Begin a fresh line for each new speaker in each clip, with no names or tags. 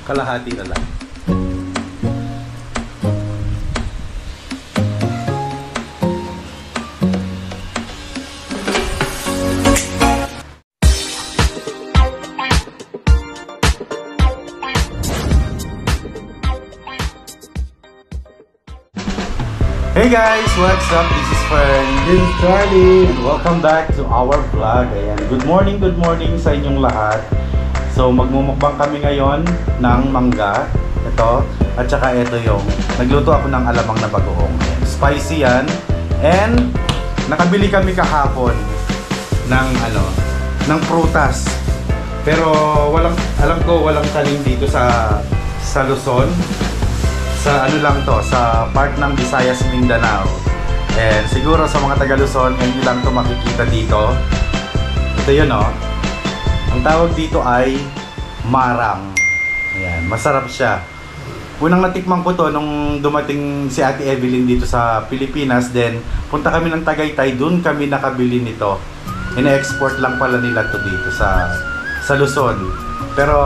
Kalahati na lang. Hey guys! What's up? This is Fern.
This is Charlie.
And welcome back to our vlog. Ayan. Good morning sa inyong lahat. So magmumukbang kami ngayon ng mangga. Ito. At saka ito yung nagluto ako ng alamang na bagoong. Ayan. Spicy yan. And nakabili kami kahapon ng ng prutas. Pero alam ko walang tanim dito sa Luzon. Sa lang to, sa part ng Visayas, Mindanao. And siguro sa mga taga Luzon, ngayon lang to makikita dito. Ito yun, oh. Ang tawag dito ay marang. Ayan, masarap siya. Unang natikman ko to nung dumating si Ate Evelyn dito sa Pilipinas. Then punta kami ng Tagaytay, dun kami nakabili nito. Ina-export lang pala nila to dito sa Luzon. Pero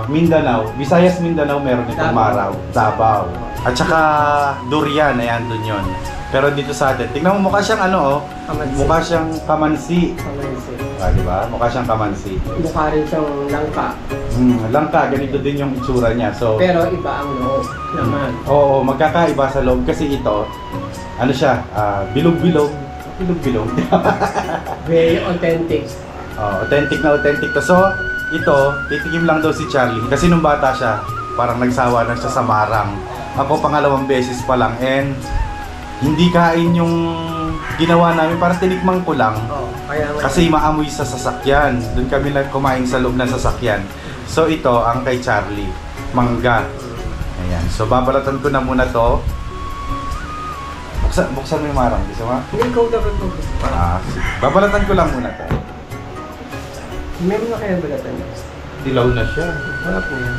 Mindanao, Visayas Mindanao meron itong maraw, Davao. At saka durian, ayan dun yun. Pero dito sa atin, tingnan mo mukha siyang
Kamansi.
mukha siyang kamansi.
Kamansi.
Diba? Mukha siyang kamansi.
Mukha rin siyang langka.
Langka, ganito din yung itsura niya. So,
pero iba ang loob naman.
Oo, magkakaiba sa loob kasi ito, bilog-bilog. Bilog-bilog.
Very authentic.
Authentic na authentic to. So, ito, titikim lang daw si Charlie. Kasi nung bata siya, parang nagsawa na siya sa marang. Ako pangalawang beses pa lang. And hindi kain yung ginawa namin. Parang tinikmang ko lang. Kasi maamoy sa sasakyan. Doon kami kumain sa loob ng sasakyan. So ito, ang kay Charlie. Mangga. Ayan. So babalatan ko na muna to. Buksan mo yung marang. Gusto mo?
Hindi ko dapat po.
Babalatan ko lang muna to.
Meron na kaya balatan niya?
Dilaw na siya.
Wala po yan.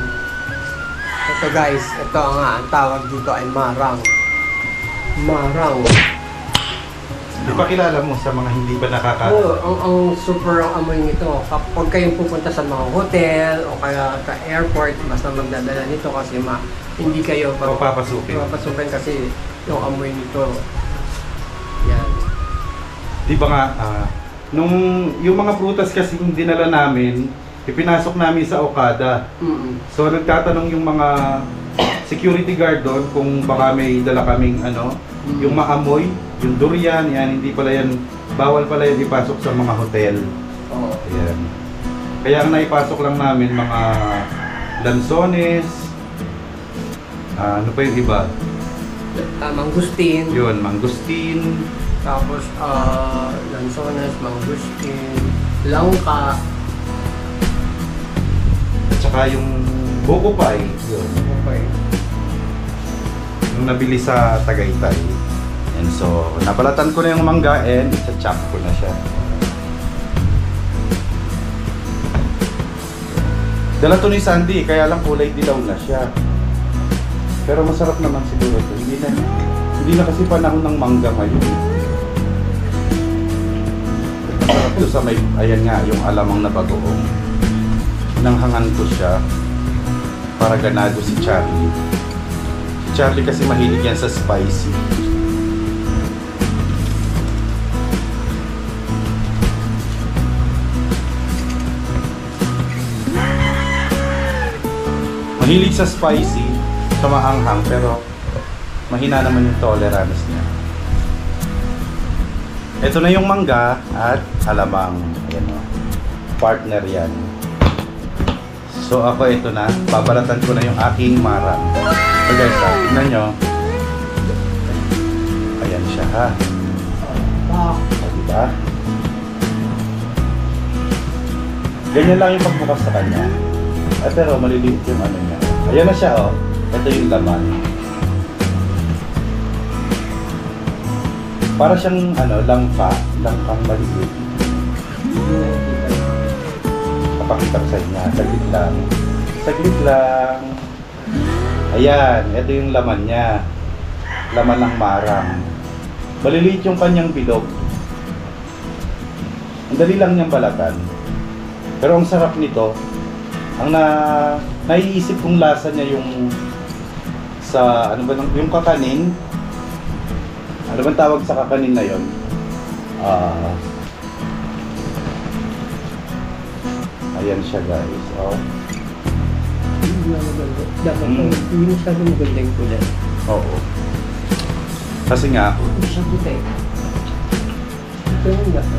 Ito guys, ito nga, ang tawag dito ay marang. Marang.
Ipakilala mo sa mga hindi pa
Oo, ang super ang amoy nito. Kapag kayong pupunta sa mga hotel o kaya sa airport, basta magdadala nito kasi hindi kayo
papasukin
kasi yung amoy nito. Yan.
Di ba nga, yung mga prutas kasi yung dinala namin, ipinasok namin sa Okada. So nagtatanong yung mga security guard doon kung baka may dala kaming yung maamoy, yung durian, yan, hindi pala yan, bawal pala yan ipasok sa mga hotel. Ayan. Kaya ang naipasok lang namin mga lansones, ano pa yung iba?
Mangustin.
Yun, mangustin.
Tapos, lansones, mangustin, langka.
At saka yung buko pie. Yun.
Okay.
Yung nabili sa Tagaytay. And so, nabalatan ko na yung mangga and i-chop ko na siya. Dala to ni Sandy, kaya lang kulay dilaw na siya. Pero masarap naman siguro to. Hindi na kasi panahon ng mangga ngayon. Masarap to sa may, ayan nga, yung alamang na bagoong. Nanghangan ko siya para ganado si Charlie. Si Charlie kasi mahilig yan sa spicy. Mahilig sa spicy, sa maanghang, pero mahina naman yung tolerance niya. Ito na yung mangga at alamang. Ayan o. Partner yan. So ako ito na. Babalatan ko na yung aking marang. So guys, tignan nyo. Ayan siya ha. Diba? Ganyan lang yung pagbukas sa kanya. Pero maliliit yung niya. Ayan na siya oh. Ito yung laman. Para siyang langkang maliit. Kapakita ko sa inyo. Saglit lang. Ayan, ito yung laman niya. Laman ng marang. Maliliit yung kanyang bilog. Ang dali lang niyang balatan. Pero ang sarap nito, ang naiisip kong lasa niya yung sa ano ba yung kakanin. Ano bang tawag sa kakanin na yon? Ayan siya guys. Oh.
Dapat hindi masyado maganda yung kulay.
Oo. Kasi nga,
Siya puti. Ito yung lasa.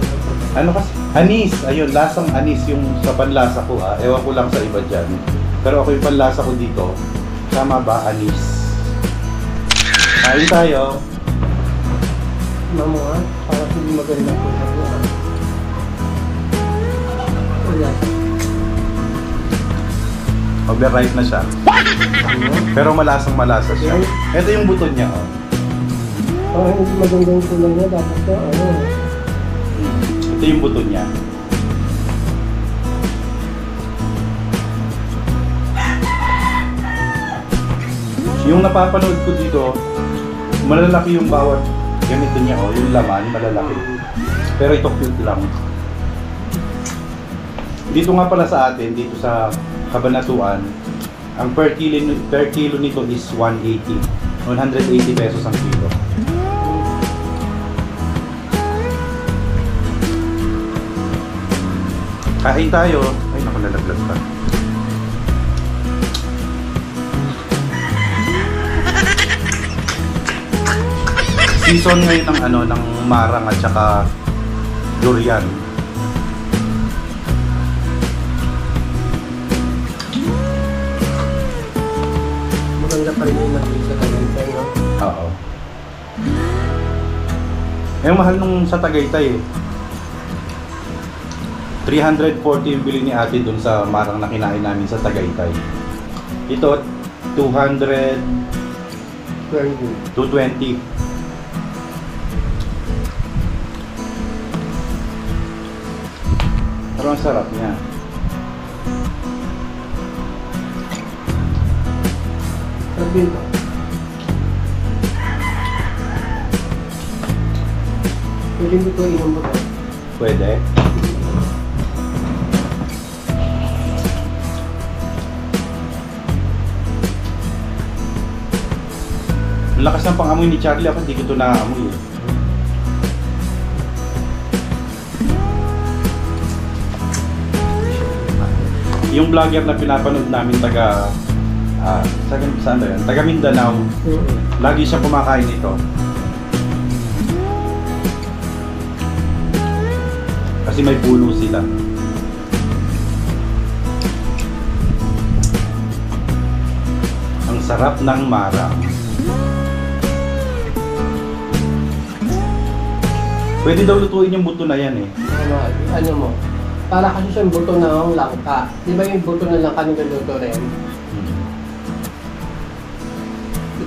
ano kasi? Anis. Ayun, lasang anis yung sa panlasa ko ha. Ewan ko lang sa iba dyan. Pero ako yung panlasa ko dito. Tama ba? Anis. Kain tayo.
Mamo ha, para hindi maganda po sa buwan. Wala.
Overripe na siya. Pero malasang malasa siya. Ito yung buto niya. Oh.
Hindi maganda yung kulay niya, dapat ka,
Ito yung buto niya. Yung napapanood ko dito, malalaki yung bawat ganito niya, oh, yung laman, malalaki. Pero ito cute lang. Dito nga pala sa atin, dito sa Cabanatuan, ang per kilo nito is 180. 180 pesos ang kilo. Kain tayo. Ay, naku, nalaglag pa. Season ngayon ng ano, ng marang at saka durian.
maganda pa rin yung naging sa Tagaytay, no?
Oo. Eh, mahal nung sa Tagaytay eh. 340 yung bili ni ate dun sa marang na kinain namin sa Tagaytay. Ito, 200,
Very good.
220. Pero ang sarap niya.
Sabi ito. Pwede mo ito inom ba?
Pwede. Ang lakas ng pangamoy ni Charlie, ako hindi ko ito naamoy eh. Yung vlogger na pinapanood namin saan ba yun? Taga Mindanao, lagi siya kumakain nito. Kasi may puno sila. Ang sarap ng marang. Pwede daw lutuin yung buto na yan eh.
Ano mo? Para kasi siyang buto ng langka. Di ba yung buto ng langka niluluto rin?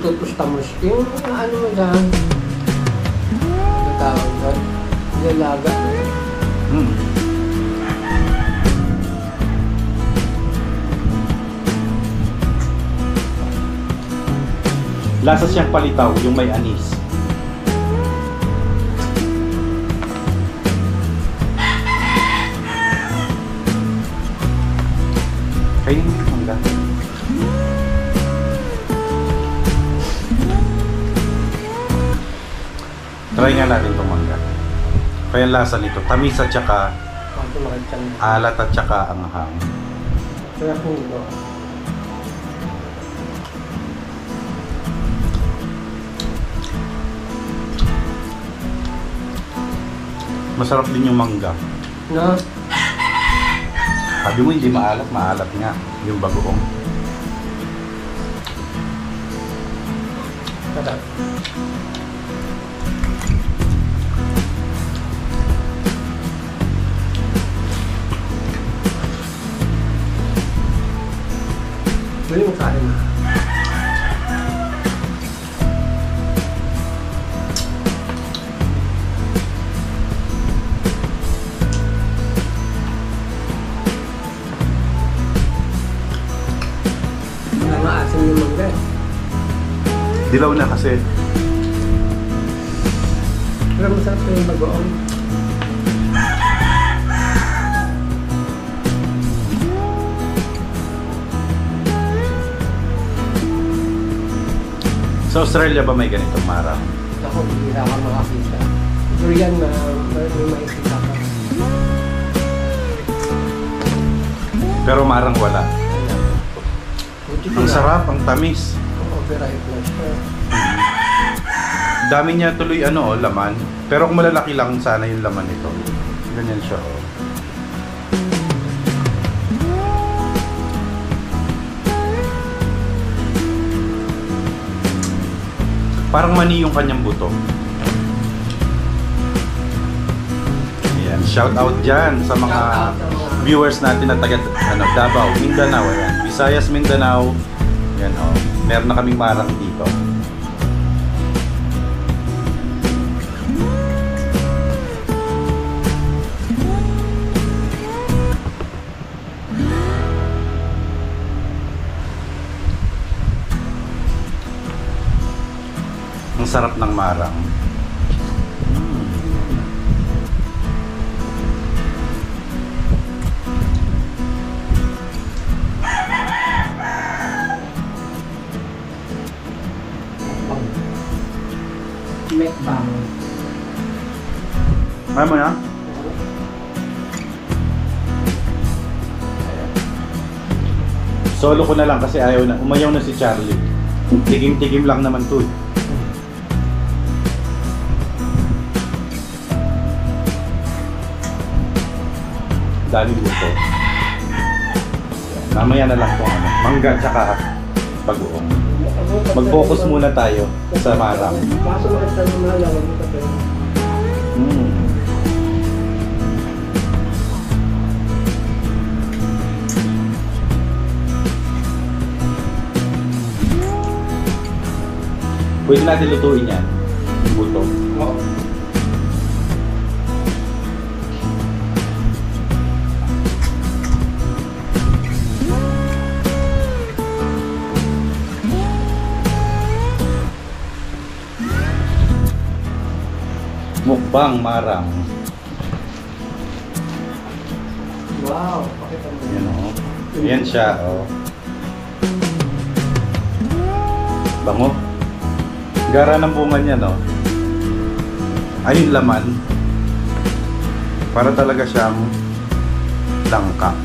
Itutusta mo siya. Yung ano mo dyan? Ano tawag doon? Nilalaga.
Lasa siyang palitaw, yung may anis. Kainin mo yung mangga. Try nga natin itong mangga. Kaya ang lasa nito, tamis at saka
Ako makagtang.
alat at saka anghang.
Kaya kung ito.
Masarap din yung mangga.
No?
Sabi mo hindi maalat, maalat nga yung bagoong.
Sarap. Pwede mo kain na. Wala maasim yung mangga.
Dilaw na kasi.
Pero masarap po yung bagoong.
Sa Australia ba may ganitong marang?
Ako, hindi ka makakita. Korean na may makikita ka.
Pero marang wala. Ang sarap, ang tamis.
Overripe na siya.
Dami niya tuloy laman. Pero kung malalaki lang sana yung laman nito. Ganyan siya. Parang mani yung kanyang buto. Ayan, shout out dyan sa mga viewers natin na taga Davao, Mindanao, ayan. Visayas, Mindanao. Yan meron na kaming marang dito. Ang sarap ng marang.
Mekbang.
Ayaw mo na? Solo ko na lang kasi ayaw na. Umayaw na si Charlie. Tigim-tigim lang naman to. Daming gusto. Mamaya na lang kung mangga tsaka bagoong. Mag-focus muna tayo sa marang.
Kaso makita mo na lang ito pa.
Pwede natin lutuin yan. Buto.
Oo.
Mukbang marang.
Wow, pakita mo.
Yan Yan siya Bango. Gara ng bunga niya ay yung laman. Para talaga siyang langka.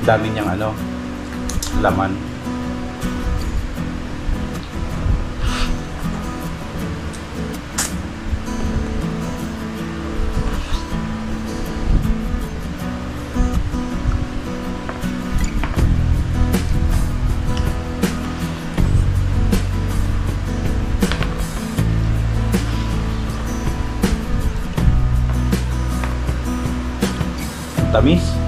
Dami niyang laman. Tamis.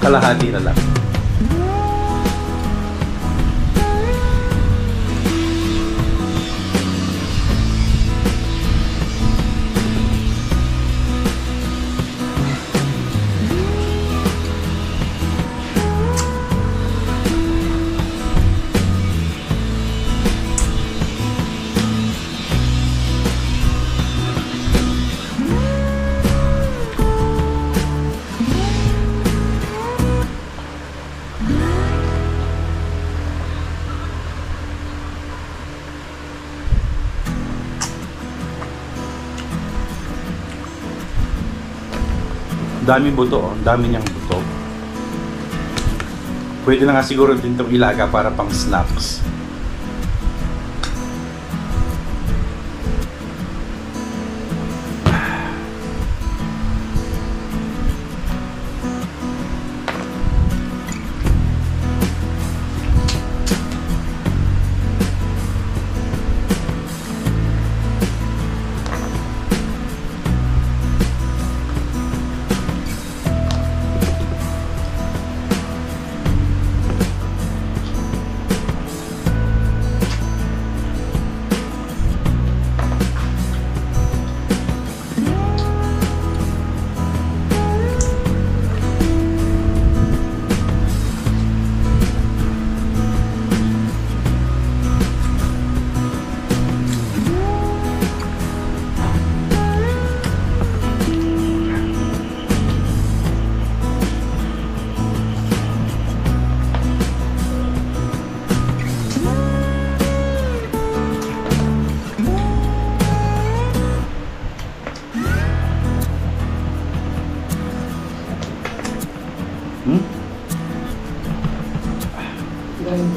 Kalahati na lang. Dami buto, oh. Dami niyang buto. Pwede na nga siguro din itong ilaga para pang snacks.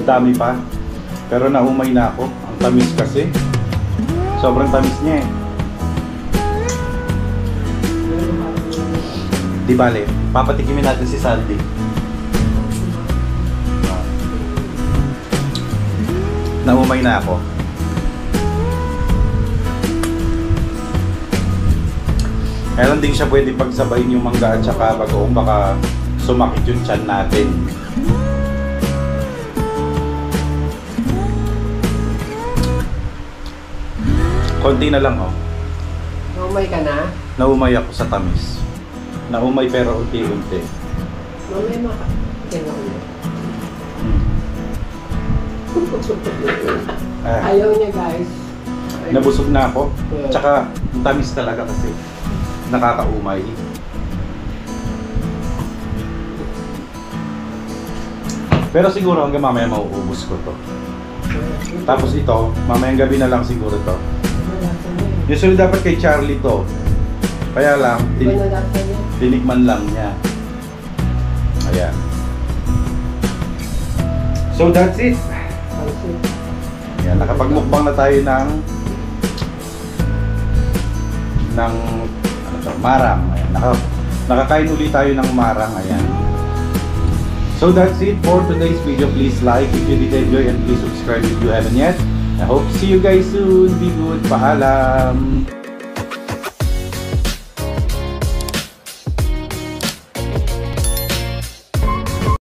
Dami pa. Pero naumay na ako. Ang tamis kasi. Sobrang tamis niya eh. Di bale, papatikimin natin si Sandy. Naumay na ako. Kaya lang din siya pwede pagsabayin yung mangga at saka bagoong, baka sumakit yung tiyan natin. Konti na lang, oh.
Naumay ka na?
Naumay ako sa tamis. Naumay pero unti-unti.
Naumay maka. Ayaw niya, guys.
Nabusog na ako. Tsaka, ang tamis talaga kasi nakakaumay. Pero siguro hanggang mamaya mauubos ko to. Tapos ito, mamayang gabi na lang siguro to. Usually dapat kay Charlie to. Kaya lang, tinikman lang niya. Ayan. So that's it. Ayan, nakapagmukbang na tayo ng ano to, marang. Ayan, nakakain ulit tayo ng marang. Ayan. So that's it for today's video. Please like if you did enjoy and please subscribe if you haven't yet. I hope to see you guys soon. Be good. Paalam.